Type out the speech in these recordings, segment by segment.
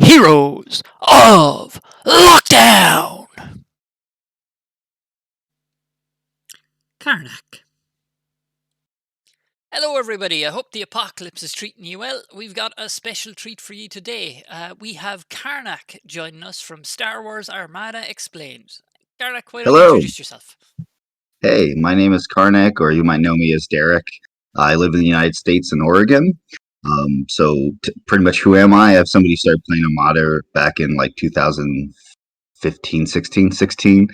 Heroes of Lockdown! Karneck. Hello everybody, I hope the apocalypse is treating you well. We've got a special treat for you today. We have Karneck joining us from Star Wars Armada Explained. Karneck, why don't you Hello. introduce yourself? Hey, my name is Karneck, or you might know me as Derek. I live in the United States in Oregon. Pretty much who am I? I have somebody started playing Armada back in like 2015, 16.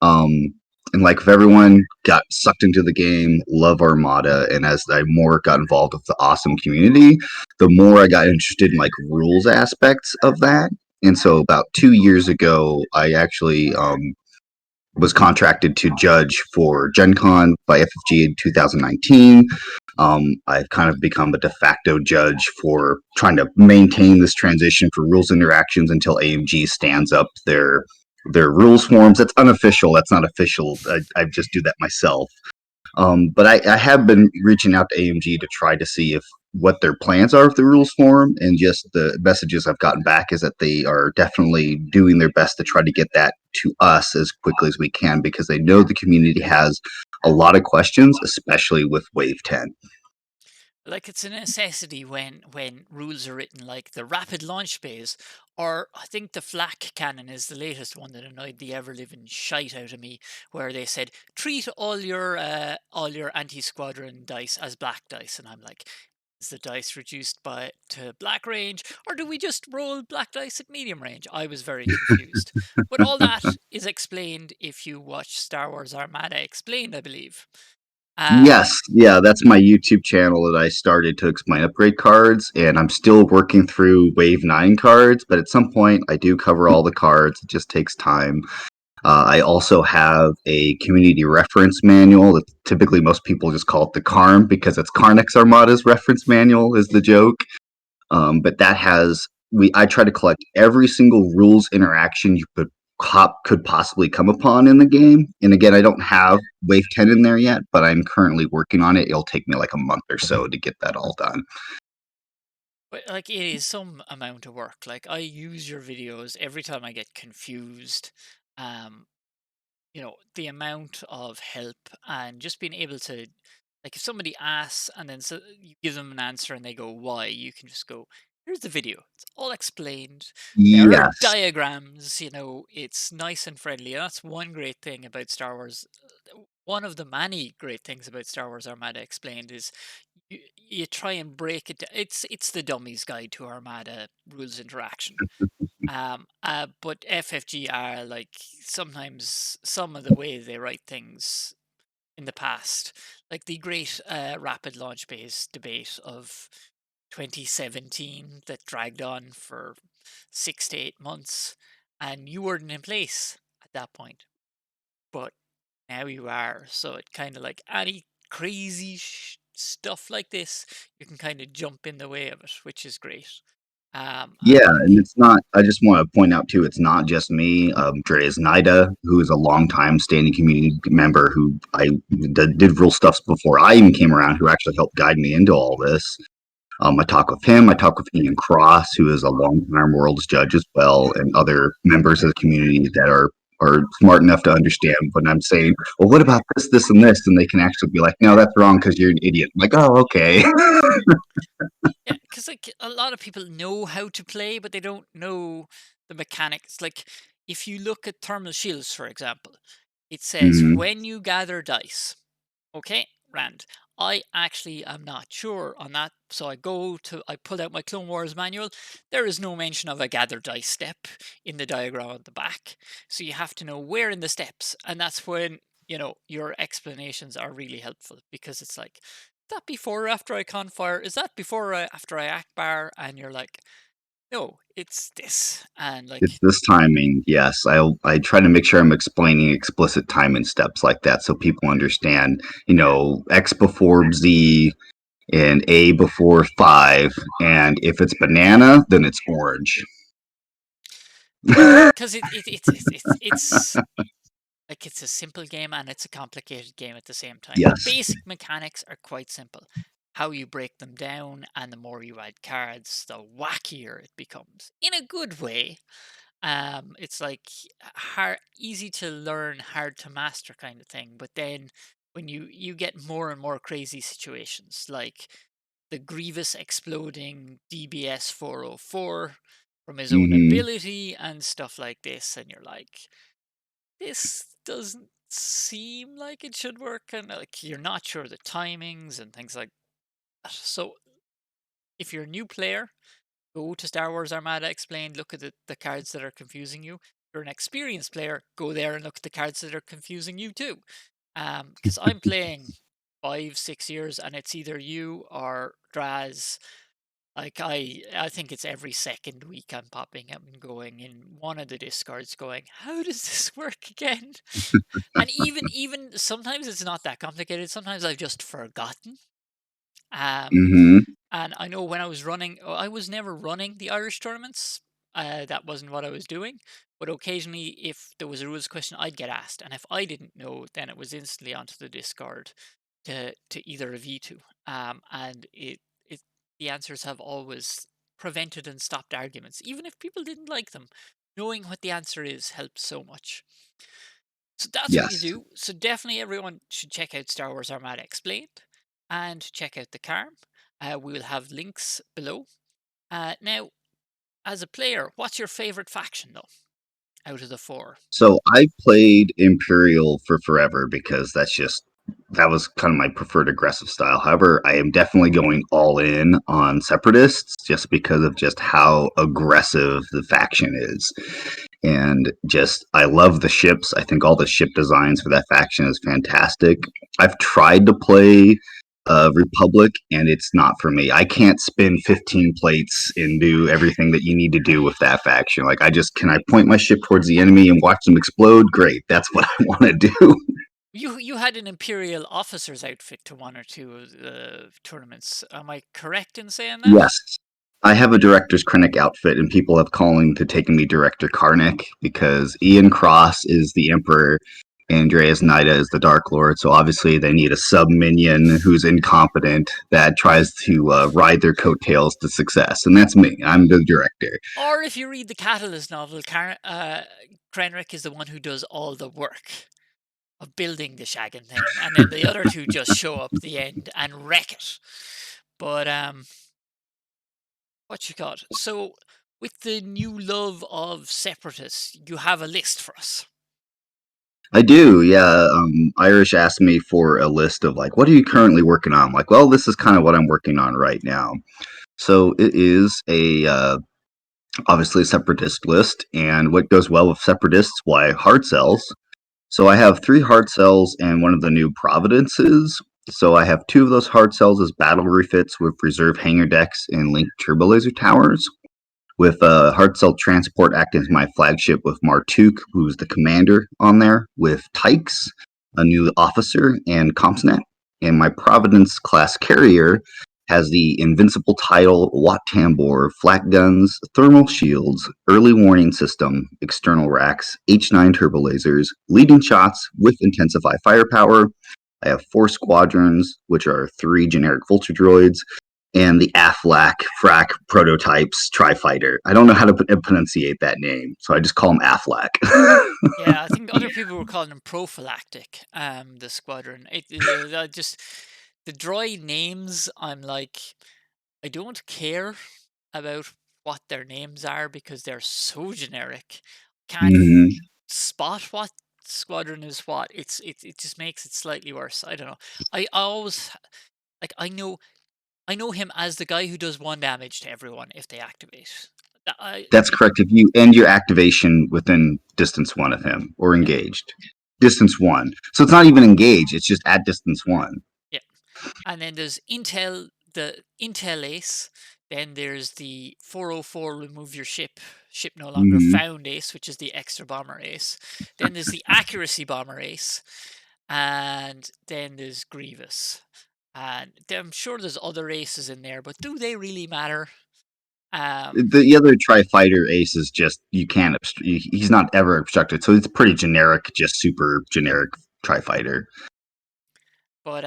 And like if everyone got sucked into the game, love Armada, and as I more got involved with the awesome community, the more I got interested in like rules aspects of that. And so about 2 years ago, I actually was contracted to judge for Gen Con by FFG in 2019. I've kind of become a de facto judge for trying to maintain this transition for rules interactions until AMG stands up their rules forms. That's unofficial. That's not official. I just do that myself. But I have been reaching out to AMG to try to see if what their plans are with the rules forum, and just the messages I've gotten back is that they are definitely doing their best to try to get that to us as quickly as we can, because they know the community has a lot of questions, especially with Wave 10. Like, it's a necessity when rules are written, like the rapid launch bays, or I think the flak cannon is the latest one that annoyed the ever-living shite out of me, where they said treat all your anti-squadron dice as black dice, and I'm like, is the dice reduced to black range, or do we just roll black dice at medium range? I was very confused. But all that is explained if you watch Star Wars Armada Explained, I believe. Yes, yeah, that's my YouTube channel that I started to explain upgrade cards, and I'm still working through Wave 9 cards, but at some point I do cover all the cards. It just takes time. I also have a community reference manual that typically most people just call it the CARM because it's Karneck's Armada's reference manual is the joke. But that has I try to collect every single rules interaction you could possibly come upon in the game. And again, I don't have Wave 10 in there yet, but I'm currently working on it. It'll take me like a month or so to get that all done. But like, it is some amount of work. Like, I use your videos every time I get confused. Um, the amount of help and just being able to, like, if somebody asks and then so you give them an answer and they go, why? You can just go, here's the video. It's all explained. There are Yes. diagrams, it's nice and friendly. And that's one great thing about Star Wars. One of the many great things about Star Wars Armada Explained is you try and break it down. It's the dummy's guide to Armada rules interaction. But FFG are like, sometimes some of the way they write things in the past, like the great rapid launch base debate of 2017 that dragged on for 6 to 8 months, and you weren't in place at that point, but now you are. So it kind of, like, any crazy stuff like this, you can kind of jump in the way of it, which is great. Yeah, Like, and it's not. I just want to point out too, it's not just me. Dreas Nida, who is a longtime standing community member, who I did real stuffs before I even came around, who actually helped guide me into all this. I talk with him. I talk with Ian Cross, who is a long-time Worlds judge as well, and other members of the community that are smart enough to understand when I'm saying, well, what about this, this, and this? And they can actually be like, no, that's wrong because you're an idiot. I'm like, oh, okay. yeah, because, like, a lot of people know how to play, but they don't know the mechanics. Like, if you look at thermal shields, for example, it says Mhm. when you gather dice. Okay, Rand. I actually am not sure on that, so I pulled out my Clone Wars manual. There is no mention of a gather dice step in the diagram at the back, so you have to know where in the steps, and that's when your explanations are really helpful, because it's like, is that before or after I confire? Is that before or after I Akbar? And you're like, no, it's this, and like, It's this timing, yes. I try to make sure I'm explaining explicit timing steps like that so people understand, X before Z and A before 5, and if it's banana, then it's orange. because it's like, it's a simple game and it's a complicated game at the same time. The Yes. basic mechanics are quite simple. how you break them down, and the more you add cards, the wackier it becomes. In a good way. It's like hard, easy to learn, hard to master kind of thing. But then when you get more and more crazy situations, like the Grievous exploding DBS 404 from his own Hmm. ability and stuff like this, and you're like, this doesn't seem like it should work, and like you're not sure the timings and things like that. So if you're a new player, go to Star Wars Armada Explained, look at the cards that are confusing you. If you're an experienced player, go there and look at the cards that are confusing you too. Because I'm playing 5, 6 years, and it's either you or Draz. Like I think it's every second week I'm popping up and going in one of the discards, going, "How does this work again?" And even sometimes it's not that complicated. Sometimes I've just forgotten. Um, Hmm. and I know when I was running, I was never running the Irish tournaments. That wasn't what I was doing. But occasionally, if there was a rules question, I'd get asked, and if I didn't know, then it was instantly onto the Discord to either of you two. And it the answers have always prevented and stopped arguments, even if people didn't like them. Knowing what the answer is helps so much. So that's what you Yes. do. So definitely everyone should check out Star Wars Armada Explained and check out the Carm. We will have links below. Now, as a player, what's your favorite faction though, out of the four? So I played Imperial for forever because that was kind of my preferred aggressive style. However, I am definitely going all in on Separatists just because of just how aggressive the faction is. And just I love the ships. I think all the ship designs for that faction is fantastic. I've tried to play Republic, and it's not for me. I can't spin 15 plates and do everything that you need to do with that faction. Like I just can I point my ship towards the enemy and watch them explode? Great, that's what I want to do. You had an Imperial officer's outfit to one or two of the tournaments. Am I correct in saying that? Yes. I have a director's Krennic outfit, and people have calling to taking me Director Karneck because Ian Cross is the Emperor, Andreas Nida is the Dark Lord. So obviously they need a sub minion who's incompetent that tries to ride their coattails to success, and that's me. I'm the director. Or if you read the Catalyst novel, Krenric is the one who does all the work of building the shagging thing, and then the other two just show up at the end and wreck it. But what you got? So with the new love of separatists, you have a list for us. I do, yeah. Irish asked me for a list of like, what are you currently working on? I'm like, well, this is kind of what I'm working on right now. So it is a obviously a separatist list, and what goes well with separatists? Why hard cells? So I have 3 hard cells and one of the new Providences. So I have 2 of those hard cells as battle refits with reserve hangar decks and linked turbo laser towers. With hard cell transport acting as my flagship with Martuk, who's the commander on there, with Tykes, a new officer, and Compsnet. And my Providence class carrier has the invincible title, Watt Tambor, Flak Guns, thermal shields, early warning system, external racks, H9 turbo lasers, leading shots with intensified firepower. I have 4 squadrons, which are 3 generic vulture droids, and the Aflac Frac prototypes Tri-Fighter. I don't know how to pronunciate that name, so I just call them Aflac. Yeah, I think other people were calling them prophylactic. The squadron. Just the droid names. I'm like, I don't care about what their names are because they're so generic. Can't Mhm. spot what squadron is what. It just makes it slightly worse. I don't know. I always like I know him as the guy who does 1 damage to everyone if they activate. That's correct. If you end your activation within distance 1 of him or Yeah, engaged, distance 1. So it's not even engaged; it's just at distance 1. yeah. And then there's the Intel Ace. Then there's the 404 remove your ship no longer Hmm. found Ace, which is the extra bomber Ace. Then there's the accuracy bomber Ace, and then there's Grievous. And I'm sure there's other aces in there, but do they really matter? Um, The other Tri-Fighter Ace is just you can't. He's not ever obstructed, so it's pretty generic, just super generic Tri-Fighter. but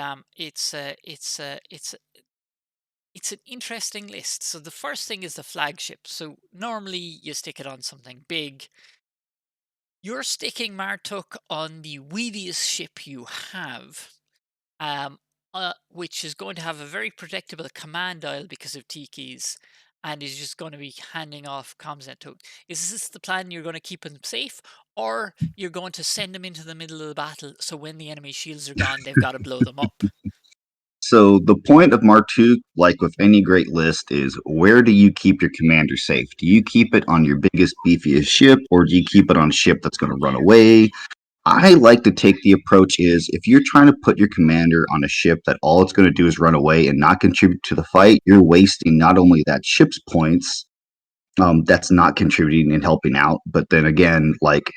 It's an interesting list. So the first thing is the flagship. So normally you stick it on something big. You're sticking Martuk on the weediest ship you have, um, which is going to have a very predictable command dial because of Tiki's, and is just going to be handing off comms to. Is this the plan? You're going to keep him safe, or you're going to send him into the middle of the battle so when the enemy shields are gone, they've got to blow them up? So the point of Martuk, like with any great list, is where do you keep your commander safe? Do you keep it on your biggest, beefiest ship, or do you keep it on a ship that's going to run away? I like to take the approach is if you're trying to put your commander on a ship that all it's going to do is run away and not contribute to the fight, you're wasting not only that ship's points, that's not contributing and helping out. But then again, like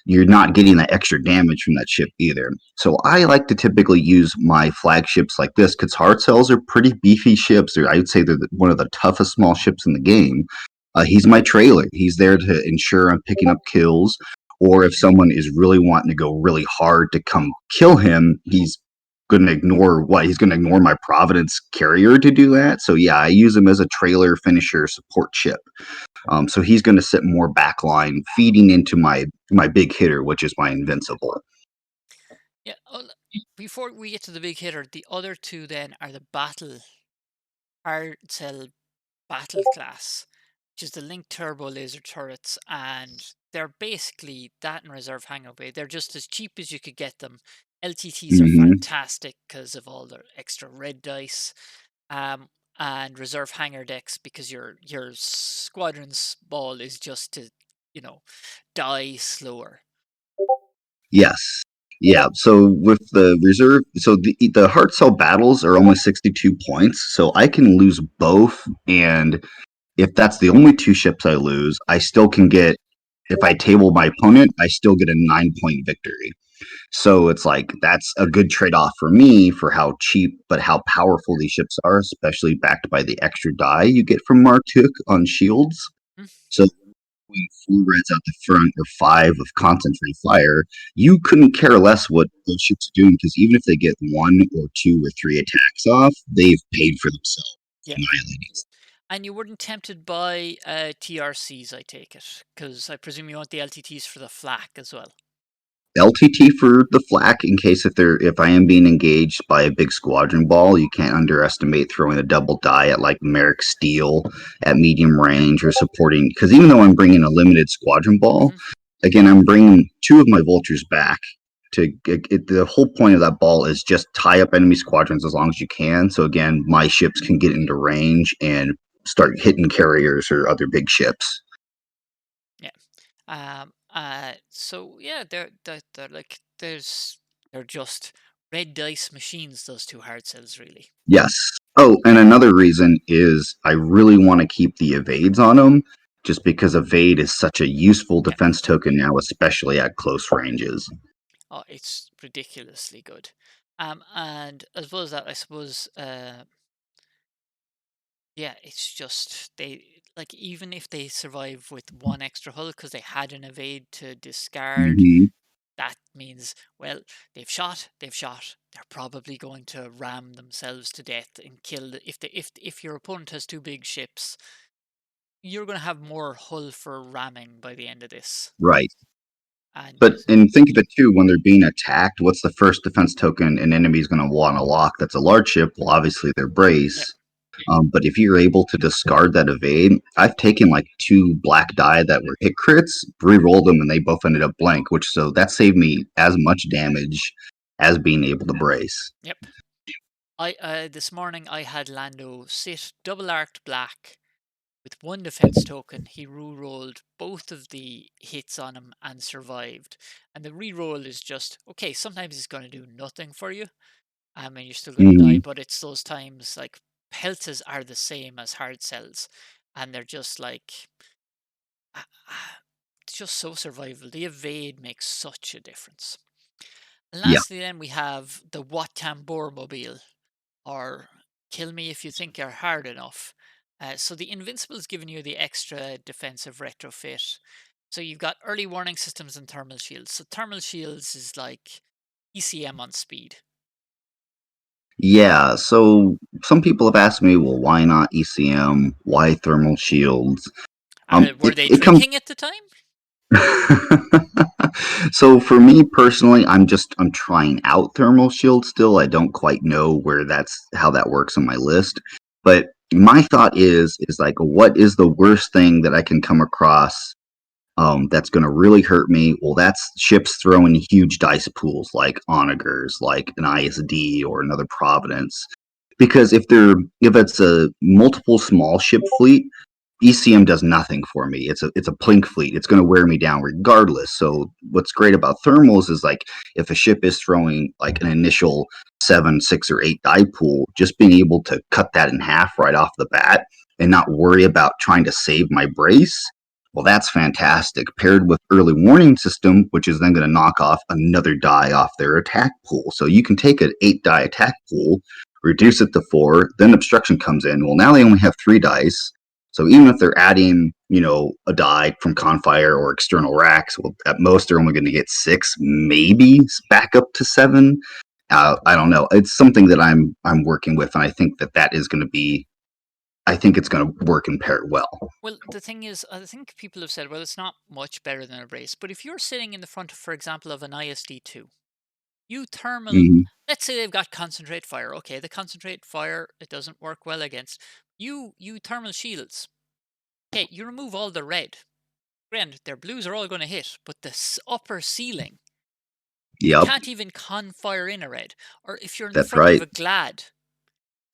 you're not getting that extra damage from that ship either. So I like to typically use my flagships like this because hard cells are pretty beefy ships. I would say they're one of the toughest small ships in the game. He's my trailer. He's there to ensure I'm picking up kills. Or if someone is really wanting to go really hard to come kill him, he's going to ignore what he's going to ignore my Providence carrier to do that. So yeah, I use him as a trailer finisher support ship. So he's going to sit more backline, feeding into my big hitter, which is my invincible. Yeah. Before we get to the big hitter, the other two then are the battle hard cell battle class, which is the linked turbo laser turrets, and they're basically that and reserve hangar bay. They're just as cheap as you could get them. LTTs are Hmm. fantastic because of all their extra red dice, um, and reserve hangar decks because your squadron's ball is just to you know die slower. Yes. Yeah. So with the reserve, so the hard cell battles are only 62 points, so I can lose both, and if that's the only two ships I lose, I still can get. If I table my opponent, I still get a 9 point victory. So it's like that's a good trade off for me for how cheap but how powerful these ships are, especially backed by the extra die you get from Martuk on shields. Mm, So when four reds out the front or five of concentrate fire, you couldn't care less what those ships are doing because even if they get one or two or three attacks off, they've paid for themselves, yeah. annihilating. And you weren't tempted by TRCs, I take it, because I presume you want the LTTs for the flak as well. LTT for the flak in case if I am being engaged by a big squadron ball, you can't underestimate throwing a double die at like Merrick Steel at medium range or supporting because even though I'm bringing a limited squadron ball, Hmm. again I'm bringing two of my vultures back to the whole point of that ball is just tie up enemy squadrons as long as you can. So again, my ships can get into range and start hitting carriers or other big ships. Yeah. So yeah, they're like they're just red dice machines. Those two hard cells, really. Yes. Oh, and another reason is I really want to keep the evades on them, just because evade is such a useful Yeah. defense token now, especially at close ranges. Oh, it's ridiculously good. And as well as that, I suppose, yeah, it's just they like even if they survive with one extra hull because they had an evade to discard, Hmm. that means, well, they've shot. They're probably going to ram themselves to death and kill. If your opponent has two big ships, you're going to have more hull for ramming by the end of this. Right. And But and think of it too, when they're being attacked, what's the first defense token an enemy's going to want to lock? That's a large ship. Well, obviously their yeah, brace. But if you're able to discard that evade, I've taken like two black die that were hit crits, re-rolled them, and they both ended up blank. Which so that saved me as much damage as being able to brace. yep. I this morning I had Lando sit double arced black with one defense token. He re-rolled both of the hits on him and survived. And the re-roll is just okay. Sometimes it's going to do nothing for you, and you're still going to die. Hmm. But it's those times like pelters are the same as hard cells, and they're just like it's just so survival. The evade makes such a difference. And Yeah. lastly, then we have the Wat Tambor Mobile, or Kill Me If You Think You're Hard Enough. So the Invincible is giving you the extra defensive retrofit. So you've got early warning systems and thermal shields. So thermal shields is like ECM on speed. Yeah, so some people have asked me, well, why not ECM? Why thermal shields? Were they It comes. drinking at the time? So for me personally, I'm trying out thermal shield still. I don't quite know where that's how that works on my list. But my thought is like, what is the worst thing that I can come across that's going to really hurt me? Well, that's ships throwing huge dice pools like onagers, like an ISD or another Providence. Because if it's a multiple small ship fleet, ECM does nothing for me. It's a plink fleet. It's going to wear me down regardless. So what's great about thermals is like if a ship is throwing like an initial 7, 6, or 8 die pool, just being able to cut that in half right off the bat and not worry about trying to save my brace. Well, that's fantastic. Paired with early warning system, which is then going to knock off another die off their attack pool. So you can take an 8 die attack pool, reduce it to 4, then obstruction comes in. Well, now they only have 3 dice, so even if they're adding, a die from Confire or external racks, well, at most they're only going to get 6, maybe back up to 7. I don't know. It's something that I'm working with, and I think that is going to be. I think it's going to work and pair well. Well, the thing is, I think people have said, well, it's not much better than a brace. But if you're sitting in the front, for example, of an ISD2, you thermal, Hmm. let's say they've got concentrate fire. Okay, the concentrate fire, it doesn't work well against. You thermal shields. Okay, you remove all the red. Granted, their blues are all going to hit, but the upper ceiling, they Yep, can't even con-fire in a red. Or if you're in the that's front of right. a glad,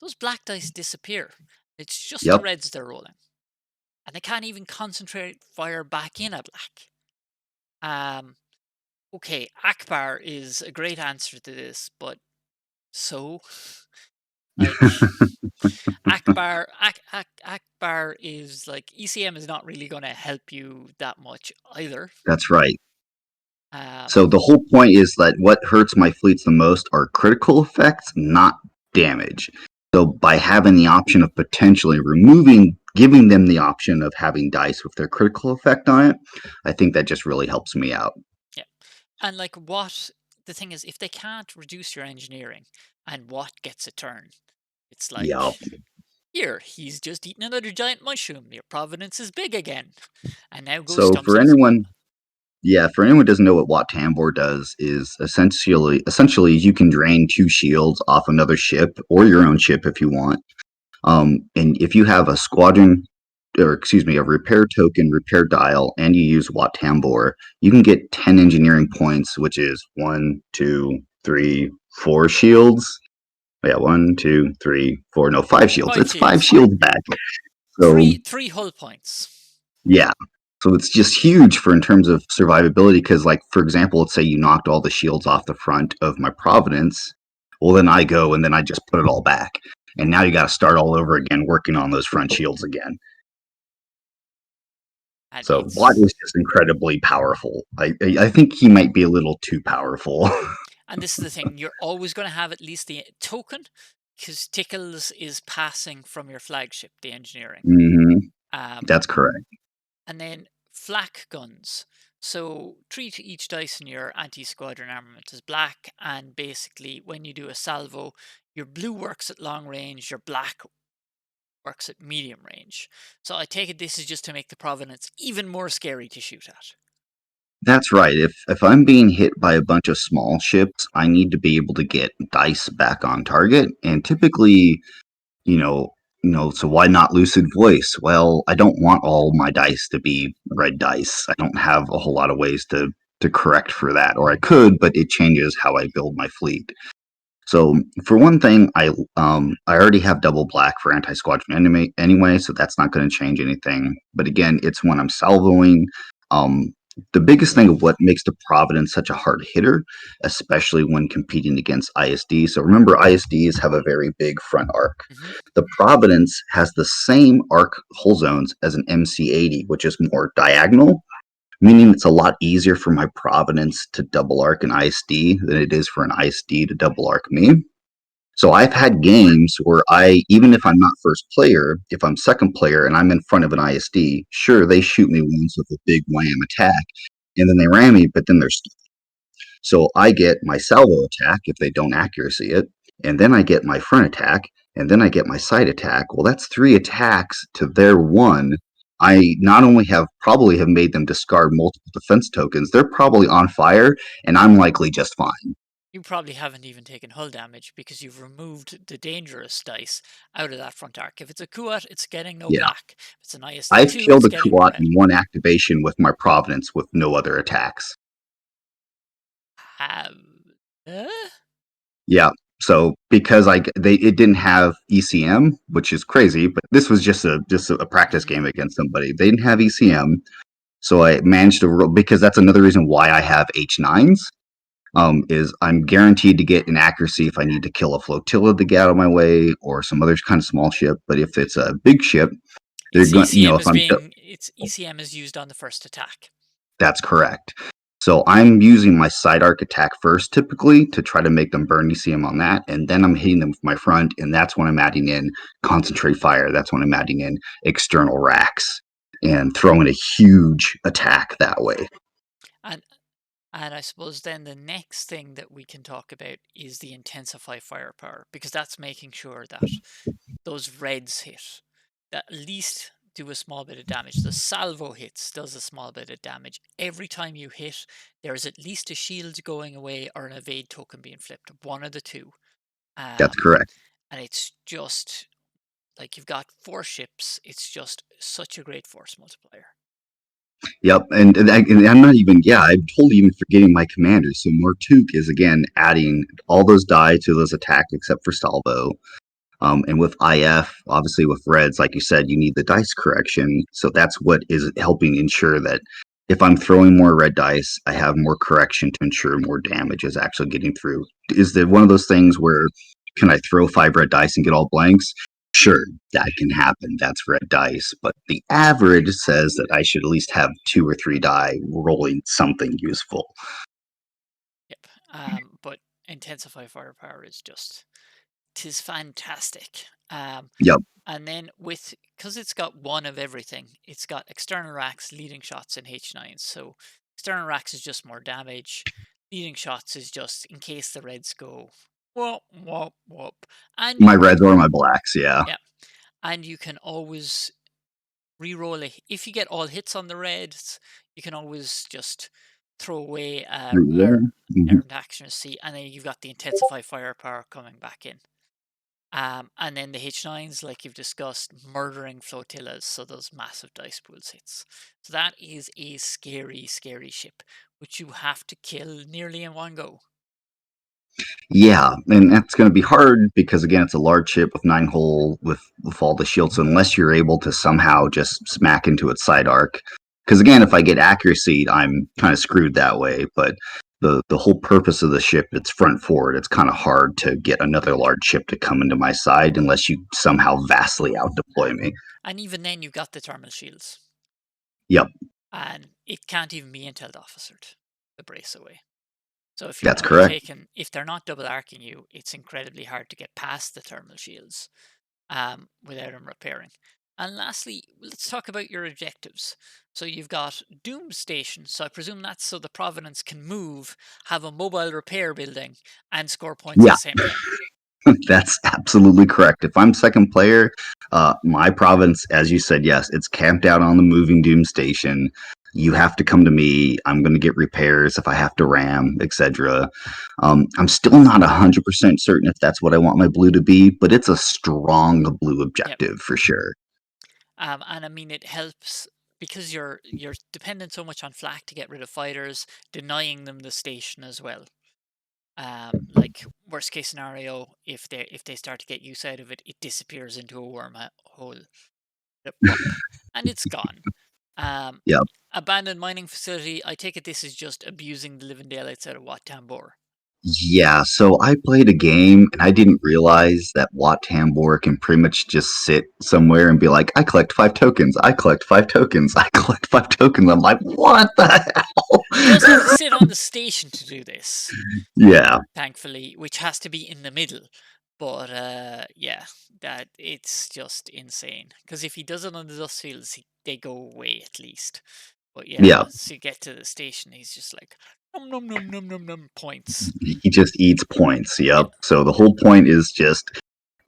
those black dice disappear. It's just the Yep, reds they're rolling. And they can't even concentrate fire back in a black. Um, okay, Akbar is a great answer to this, but so, like, Akbar is like, ECM is not really going to help you that much either. that's right. Um, So the whole point is that what hurts my fleets the most are critical effects, not damage. So by having the option of potentially giving them the option of having dice with their critical effect on it, I think that just really helps me out. yeah, and like what the thing is, if they can't reduce your engineering, and what gets a turn, it's Yeah. like, here, he's just eaten another giant mushroom. Your providence is big again, and now go So stump something up. for anyone who doesn't know what Wat Tambor does, is essentially you can drain 2 shields off another ship or your own ship if you want. And if you have a squadron, or excuse me, a repair token, repair dial, and you use Wat Tambor, you can get 10 engineering points, which is 1, 2, 3, 4 shields. Yeah, 1, 2, 3, 4. No, 5 shields. Five It's five shields, shields back. So three hull points. yeah. So it's just huge for in terms of survivability because, like, for example, let's say you knocked all the shields off the front of my Providence. Well, then I go and then I just put it all back. And now you got to start all over again working on those front shields again. And So Watt is just incredibly powerful. I think he might be a little too powerful. this is the thing, you're always going to have at least the token, because Tickles is passing from your flagship, the engineering. Hmm. Um, That's correct. and then Flak Guns. So treat each dice in your anti-squadron armament as black, and basically when you do a salvo, your blue works at long range, your black works at medium range. So I take it this is just to make the Providence even more scary to shoot at. That's right. If I'm being hit by a bunch of small ships, I need to be able to get dice back on target. And typically, you know, so why not lucid voice? Well, I don't want all my dice to be red dice. I don't have a whole lot of ways to correct for that, or I could, but it changes how I build my fleet. So for one thing, I already have double black for anti squadron enemy anyway, so that's not going to change anything. But again, it's when I'm salvoing. Um, the biggest thing of what makes the Providence such a hard hitter, especially when competing against ISD. So remember, ISDs have a very big front arc. Hmm. The Providence has the same arc hull zones as an MC80, which is more diagonal, meaning it's a lot easier for my Providence to double arc an ISD than it is for an ISD to double arc me. So I've had games where even if I'm not first player, if I'm second player and I'm in front of an ISD, sure, they shoot me once with a big wham attack, and then they ram me, but then they're stuck. So I get my salvo attack if they don't accuracy it. and then I get my front attack, and then I get my side attack. Well, that's 3 attacks to their 1. I not only have probably have made them discard multiple defense tokens, they're probably on fire, and I'm likely just fine. You probably haven't even taken hull damage because you've removed the dangerous dice out of that front arc. If it's a Kuat, it's getting no Yeah. black. If it's an I've IST2, killed it's a getting no Kuat red. in 1 activation with my Providence with no other attacks. Have. Uh? Yeah. So because it didn't have ECM, which is crazy, but this was just a practice Mhm. game against somebody. They didn't have ECM, so I managed to roll because that's another reason why I have H9s. Is I'm guaranteed to get an accuracy if I need to kill a flotilla to get out of my way or some other kind of small ship. But if it's a big ship, they're Its going. ECM If is I'm being its ECM is used on the first attack. That's correct. So I'm using my side arc attack first, typically, to try to make them burn ECM on that, and then I'm hitting them with my front, and that's when I'm adding in concentrate fire. That's when I'm adding in external racks and throwing a huge attack that way. And and I suppose then the next thing that we can talk about is the intensify firepower, because that's making sure that those reds hit, that at least do a small bit of damage. The salvo hits does a small bit of damage. Every time you hit, there's at least a shield going away or an evade token being flipped. One of the two. That's Um, correct. and it's just like you've got 4 ships. It's just such a great force multiplier. Yep, and I'm not even. Yeah, I'm totally even forgetting my commanders. So Mortuk is again adding all those die to those attacks except for salvo. And with IF, obviously with Reds, like you said, you need the dice correction. So that's what is helping ensure that if I'm throwing more red dice, I have more correction to ensure more damage is actually getting through. Is there one of those things where can I throw 5 red dice and get all blanks? Sure, that can happen. That's red dice. But the average says that I should at least have 2 or 3 die rolling something useful. Yep. But intensify firepower is just, tis fantastic. Yep, And then because it's got one of everything, it's got external racks, leading shots, and H9s. So external racks is just more damage. Leading shots is just in case the reds go whoop whoop whoop. And my you reds can, or my blacks, yeah. yeah, and you can always re-roll it. If you get all hits on the reds, you can always just throw away Reroll. Mhm. errant action C, and then you've got the intensify firepower coming back in. And then the H9s, like you've discussed, murdering flotillas, so those massive dice pools hits. So that is a scary, scary ship, which you have to kill nearly in one go. Yeah, and that's going to be hard because again, it's a large ship with 9 hull with all the shields. So unless you're able to somehow just smack into its side arc, because again, if I get accuracy, I'm kind of screwed that way. But the whole purpose of the ship, it's front forward. It's kind of hard to get another large ship to come into my side unless you somehow vastly out deploy me. And even then, you've got the thermal shields, Yep, and it can't even be intel officered the brace away. So if you're that's only correct. taking, if they're not double arcing you, it's incredibly hard to get past the thermal shields without them repairing. And lastly, let's talk about your objectives. So you've got Doom Station. So I presume that's so the Providence can move, have a mobile repair building, and score points at Yeah, the same time. that's absolutely correct. If I'm second player, my province, as you said, yes, it's camped out on the moving doom station. You have to come to me. I'm going to get repairs if I have to ram, etc. I'm still not 100% certain if that's what I want my blue to be, but it's a strong blue Yep. objective for sure. And I mean, it helps because you're dependent so much on flak to get rid of fighters, denying them the station as well. Like worst case scenario, if they start to get use out of it, it disappears into a wormhole. Bump, and it's gone. Um, Yeah. Abandoned mining facility. I take it this is just abusing the living daylights out of Wat Tambor. Yeah, so I played a game and I didn't realize that Wat Tambor can pretty much just sit somewhere and be like, I collect 5 tokens, I collect 5 tokens, I collect 5 tokens. I'm like, what the He does have to hell? sit on the station to do this, Yeah, thankfully, which has to be in the middle. But yeah, that it's just insane. Because if he does it on the dust fields, they go away at least. But yeah, yeah. once you get to the station, he's just like Num num num num num num points. He just eats points. Yeah. Yep. So the whole point is just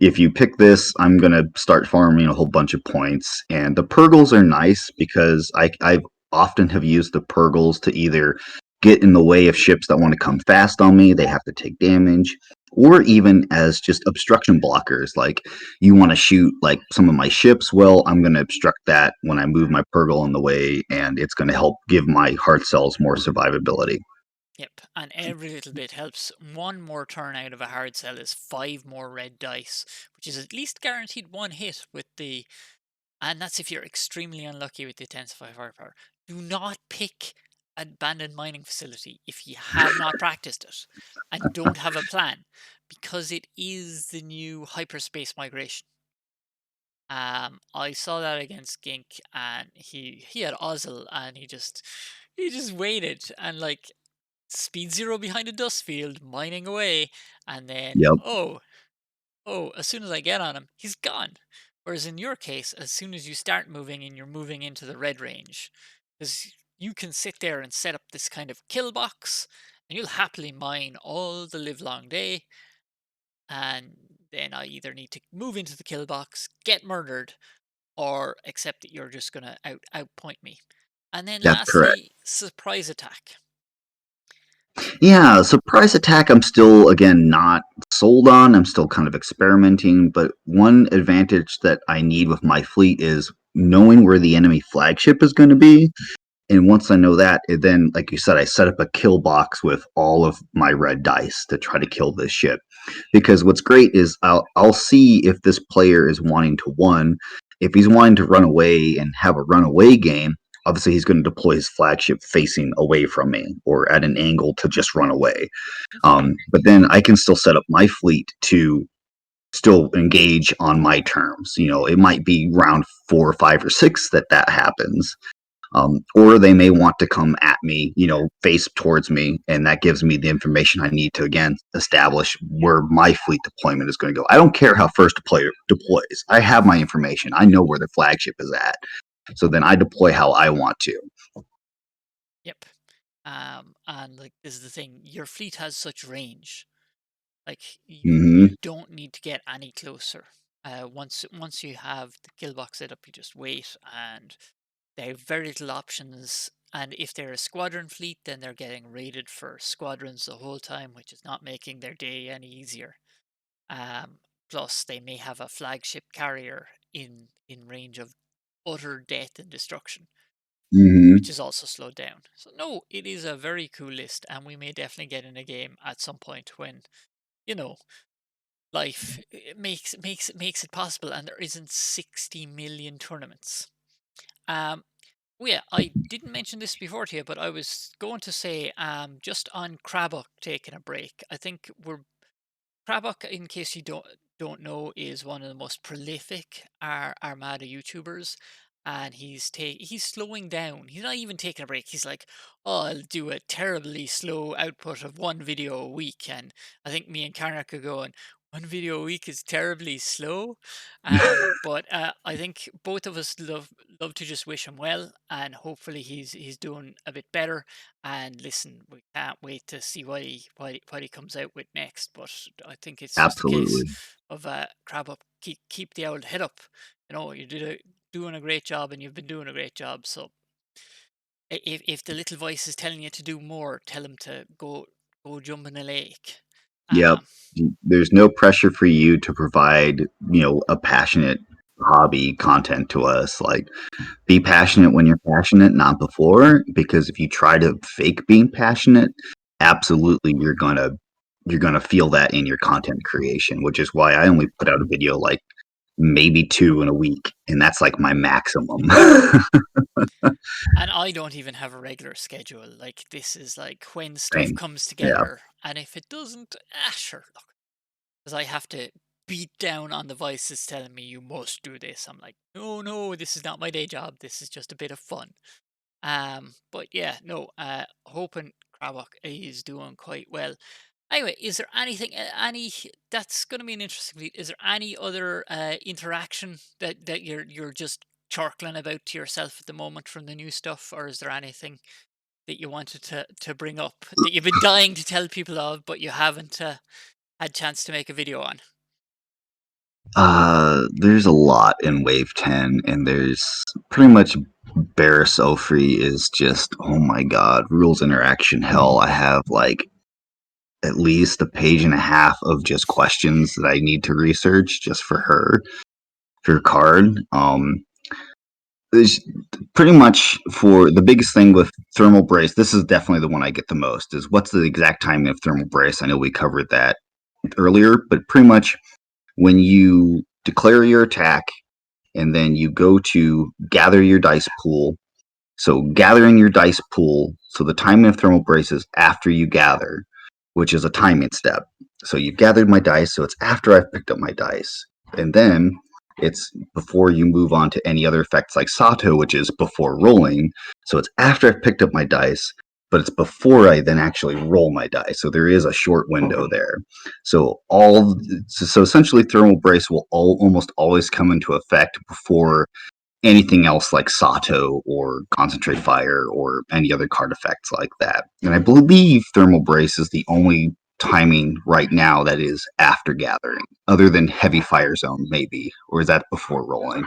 if you pick this, I'm gonna start farming a whole bunch of points. And the Purgles are nice because I often have used the Purgles to either get in the way of ships that want to come fast on me, they have to take damage, or even as just obstruction blockers. Like you want to shoot like some of my ships, well, I'm gonna obstruct that when I move my Purgle in the way, and it's gonna help give my hard cells more survivability. Yep, and every little bit helps. One more turn out of a hard sell is 5 more red dice, which is at least guaranteed one hit with the. And that's if you're extremely unlucky with the Intensified Firepower. Do not pick abandoned mining facility if you have not practiced it and don't have a plan, because it is the new hyperspace migration. I saw that against Gink, and he had Ozzel, and he just waited and like speed zero behind a dust field, mining away, and then Yep, as soon as I get on him, he's gone. Whereas in your case, as soon as you start moving and you're moving into the red range, because you can sit there and set up this kind of kill box, and you'll happily mine all the live long day, and then I either need to move into the kill box, get murdered, or accept that you're just gonna outpoint me. And then that's correct. lastly, surprise attack. Yeah, surprise attack, I'm still, again, not sold on. I'm still kind of experimenting. But one advantage that I need with my fleet is knowing where the enemy flagship is going to be. And once I know that, then, like you said, I set up a kill box with all of my red dice to try to kill this ship. Because what's great is I'll see if this player is wanting to one. If he's wanting to run away and have a runaway game, obviously he's going to deploy his flagship facing away from me or at an angle to just run away. But then I can still set up my fleet to still engage on my terms. It might be round 4 or 5 or 6 that happens, or they may want to come at me, face towards me, and that gives me the information I need to again establish where my fleet deployment is going to go. I don't care how first player deploys. I have my information. I know where the flagship is at. So then I deploy how I want to. Yep. And like this is the thing, your fleet has such range. Like Hmm. you don't need to get any closer. Once you have the kill box set up, you just wait, and they have very little options. And if they're a squadron fleet, then they're getting raided for squadrons the whole time, which is not making their day any easier. Um, Plus, they may have a flagship carrier in range of utter death and destruction, which Hmm. is also slowed down. So no, it is a very cool list, and we may definitely get in a game at some point when you know life makes it possible, and there isn't 60 million tournaments. Um, oh yeah, I didn't mention this before to you, but I was going to say, just on Krabok taking a break. I think we're Krabok, in case you don't know, is one of the most prolific Armada YouTubers, and he's slowing down. He's not even taking a break. He's like, "Oh, I'll do a terribly slow output of one video a week," and I think me and Karneck are going. 1 video a week is terribly slow, but I think both of us love to just wish him well, and hopefully he's doing a bit better. And listen, we can't wait to see what he comes out with next. But I think it's just a case Absolutely. of crab up, keep the old head up. You doing a great job, and you've been doing a great job. So if the little voice is telling you to do more, tell him to go jump in a lake. Yep. Um, There's no pressure for you to provide, a passionate hobby content to us. Like, be passionate when you're passionate, not before. Because if you try to fake being passionate, absolutely you're gonna feel that in your content creation. Which is why I only put out a video like maybe 2 in a week, and that's like my maximum. and I don't even have a regular schedule. Like this is like when stuff Same. comes Yeah. together, and if it doesn't, sure, look, because I have to beat down on the voices telling me you must do this. I'm like, no, no, this is not my day job. This is just a bit of fun. But yeah, no. Hoping Krabok is doing quite well. Anyway, is there anything, any that's going to be an interesting lead? Is there any other interaction that you're just chortling about to yourself at the moment from the new stuff, or is there anything? that you wanted to bring up that you've been dying to tell people of, but you haven't had chance to make a video on? There's a lot in Wave 10, and there's pretty much Barris Ofri is just, oh my god, rules interaction hell. I have like at least a page and a half of just questions that I need to research just for her card. There's pretty much for the biggest thing with thermal brace. This is definitely the one I get the most. Is what's the exact timing of thermal brace? I know we covered that earlier, but pretty much when you declare your attack and then you go to gather your dice pool. So gathering your dice pool, so the timing of thermal brace is after you gather, which is a timing step. So you've gathered my dice, so it's after I've picked up my dice. And then it's before you move on to any other effects like Sato, which is before rolling. So it's after I've picked up my dice, but it's before I then actually roll my dice. So there is a short window there. So essentially thermal brace will almost always come into effect before anything else like Sato or Concentrate Fire or any other card effects like that. And I believe Thermal Brace is the only timing right now that is after gathering, other than Heavy Fire Zone, maybe. Or is that before rolling?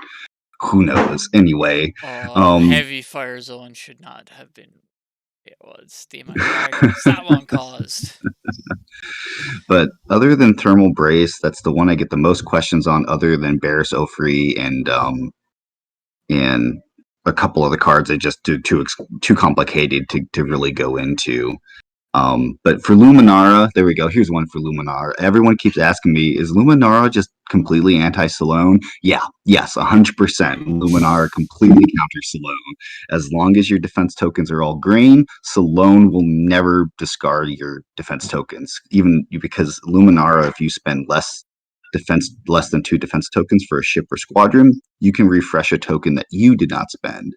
Who knows? Anyway, um, Heavy fire zone should not have been. It was the amount of arguments that one caused. but other than Thermal Brace, that's the one I get the most questions on, other than Barris Ofri and a couple of the cards I just do too complicated to really go into. But for Luminara, there we go. Here's one for Luminara. Everyone keeps asking me, is Luminara just completely anti-Salone? Yeah, yes, 100%. Luminara completely counters Salone. As long as your defense tokens are all green, Salone will never discard your defense tokens. Even because Luminara, if you spend less than 2 defense tokens for a ship or squadron, you can refresh a token that you did not spend.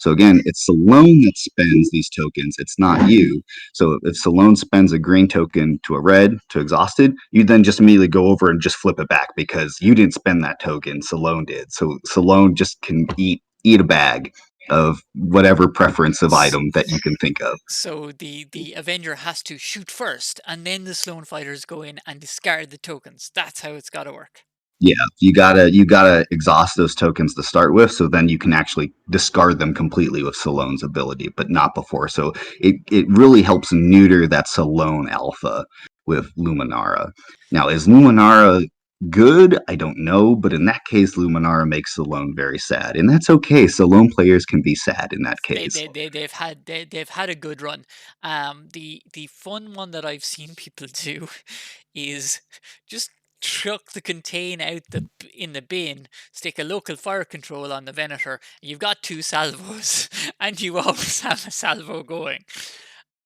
So again, it's Salone that spends these tokens. It's not you. So if Salone spends a green token to a red to exhausted, you then just immediately go over and just flip it back because you didn't spend that token. Salone did. So Salone just can eat a bag of whatever preference of item that you can think of. So the Avenger has to shoot first, and then the Sloan fighters go in and discard the tokens. That's how it's got to work. Yeah, you gotta exhaust those tokens to start with, so then you can actually discard them completely with Salone's ability, but not before. So it really helps neuter that Salone alpha with Luminara. Now, is Luminara good? I don't know, but in that case, Luminara makes Salone very sad, and that's okay. Salone players can be sad in that They case. they they they've had a good run. The fun one that I've seen people do is just chuck the contain out in the bin, stick a local fire control on the Venator. You've got 2 salvos, and you always have a salvo going,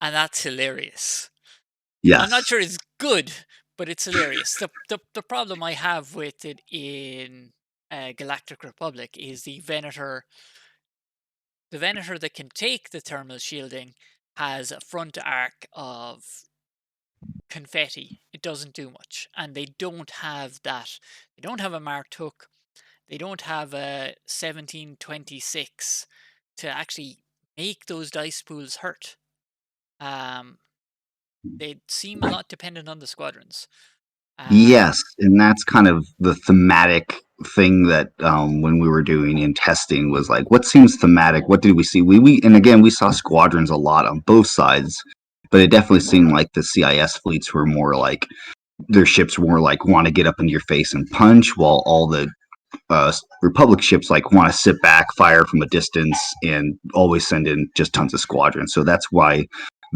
and that's hilarious. I'm not Yes. sure it's good, but it's hilarious. The problem I have with it in Galactic Republic is the Venator that can take the thermal shielding has a front arc of confetti. It doesn't do much. And they don't have that. They don't have a marked hook. They don't have a 1726 to actually make those dice pools hurt. Um, they seem a lot dependent on the squadrons. Um, Yes, and that's kind of the thematic thing that when we were doing in testing was like, what seems thematic? What did we see? We and again we saw squadrons a lot on both sides, but it definitely seemed like the CIS fleets were more like their ships were more like want to get up in your face and punch, while all the Republic ships like want to sit back, fire from a distance, and always send in just tons of squadrons. So that's why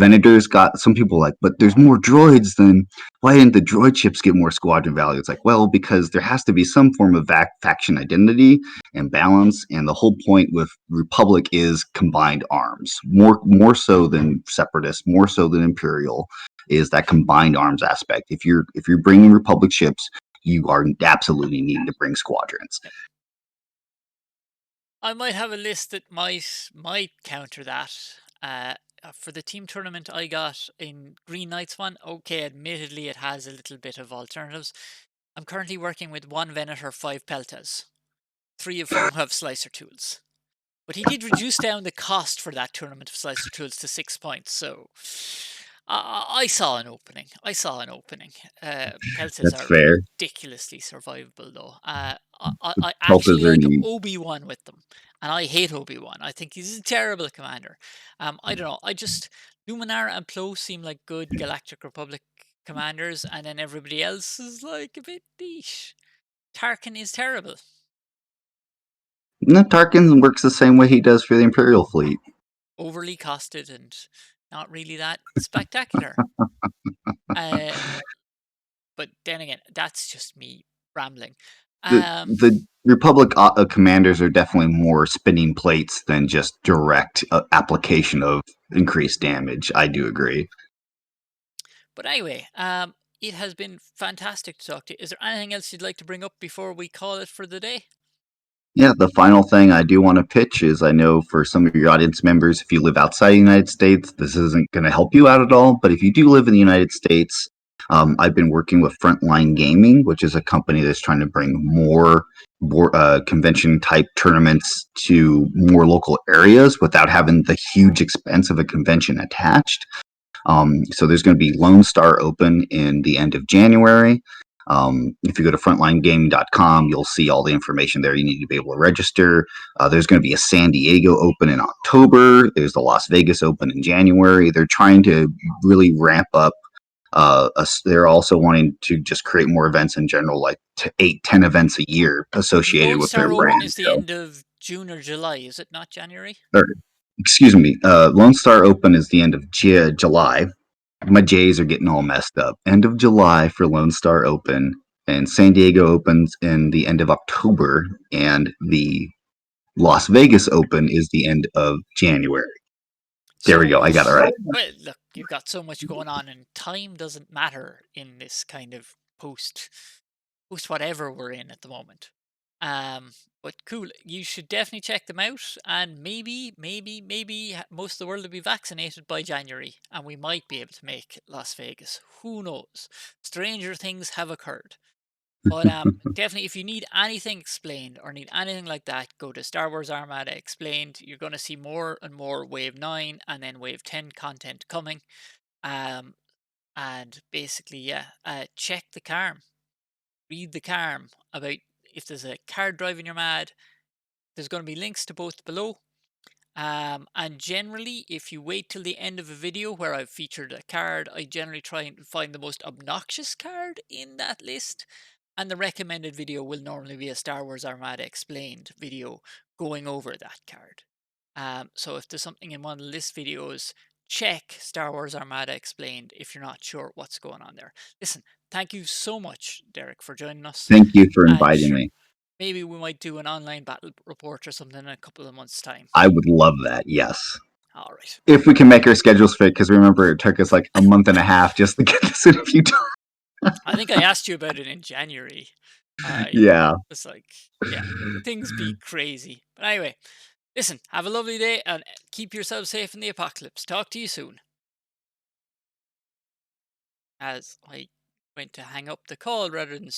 Venators got some people like, but there's more droids than why didn't the droid ships get more squadron value? It's like, well, because there has to be some form of faction identity and balance, and the whole point with Republic is combined arms, more so than Separatist, more so than Imperial, is that combined arms aspect. If you're bringing Republic ships, you are absolutely needing to bring squadrons. yep. I might have a list that might counter that. For the team tournament I got in Green Knights one, okay, admittedly it has a little bit of alternatives. I'm currently working with one Venator, 5 Peltas, 3 of whom have slicer tools. But he did reduce down the cost for that tournament of Slicer Tools to 6 points. So I saw an opening. I saw an opening. Peltas That's are fair. ridiculously survivable, though. I Peltas actually are like neat. Obi-Wan with them, and I hate Obi-Wan. I think he's a terrible commander. I don't know. Luminara and Plo seem like good Galactic Republic commanders, and then everybody else is like a bit niche. Tarkin is terrible. No, Tarkin works the same way he does for the Imperial fleet. Overly costed and not really that spectacular. Uh, but then again, that's just me rambling. The Um, the Republic commanders are definitely more spinning plates than just direct application of increased damage. I do agree. but anyway, it has been fantastic to talk to you. Is there anything else you'd like to bring up before we call it for the day? Yeah, the final thing I do want to pitch is I know for some of your audience members, if you live outside the United States, this isn't going to help you out at all. But if you do live in the United States, I've been working with Frontline Gaming, which is a company that's trying to bring more convention type tournaments to more local areas without having the huge expense of a convention attached. So there's going to be Lone Star Open in the end of January. If you go to frontlinegaming.com, you'll see all the information there you need to be able to register. There's going to be a San Diego Open in October. There's the Las Vegas Open in January. They're trying to really ramp up. They're also wanting to just create more events in general, like 8, 10 events a year associated Lone with their Star Open brand. is the end of June or July, is it not January? Or, excuse me, Lone Star Open is the end of July. My J's are getting all messed up. End of July for Lone Star Open, and San Diego opens in the end of October, and the Las Vegas Open is the end of January. There we go. So, I got it right. well, look, you've got so much going on, and time doesn't matter in this kind of post whatever we're in at the moment. Um, but cool. You should definitely check them out, and maybe most of the world will be vaccinated by January, and we might be able to make Las Vegas. Who knows? Stranger things have occurred. But definitely, if you need anything explained or need anything like that, go to Star Wars Armada Explained. You're going to see more and more Wave 9 and then Wave 10 content coming. Um, and basically, yeah, check the CARM. Read the CARM about if there's a card driving your mad. There's going to be links to both below. And generally, if you wait till the end of a video where I've featured a card, I generally try and find the most obnoxious card in that list. And the recommended video will normally be a Star Wars Armada Explained video going over that card. So if there's something in one of the list videos, check Star Wars Armada Explained if you're not sure what's going on there. Listen, thank you so much, Derek, for joining us. Thank you for And inviting sure, me. maybe we might do an online battle report or something in a couple of months' time. I would love that. Yes. All right. If we can make our schedules fit, because remember, it took us like a month and a half just to get this in a few times. I think I asked you about it in January. I Yeah. was like, yeah, things be crazy. But anyway, listen, have a lovely day and keep yourself safe in the apocalypse. Talk to you soon. As I went to hang up the call rather than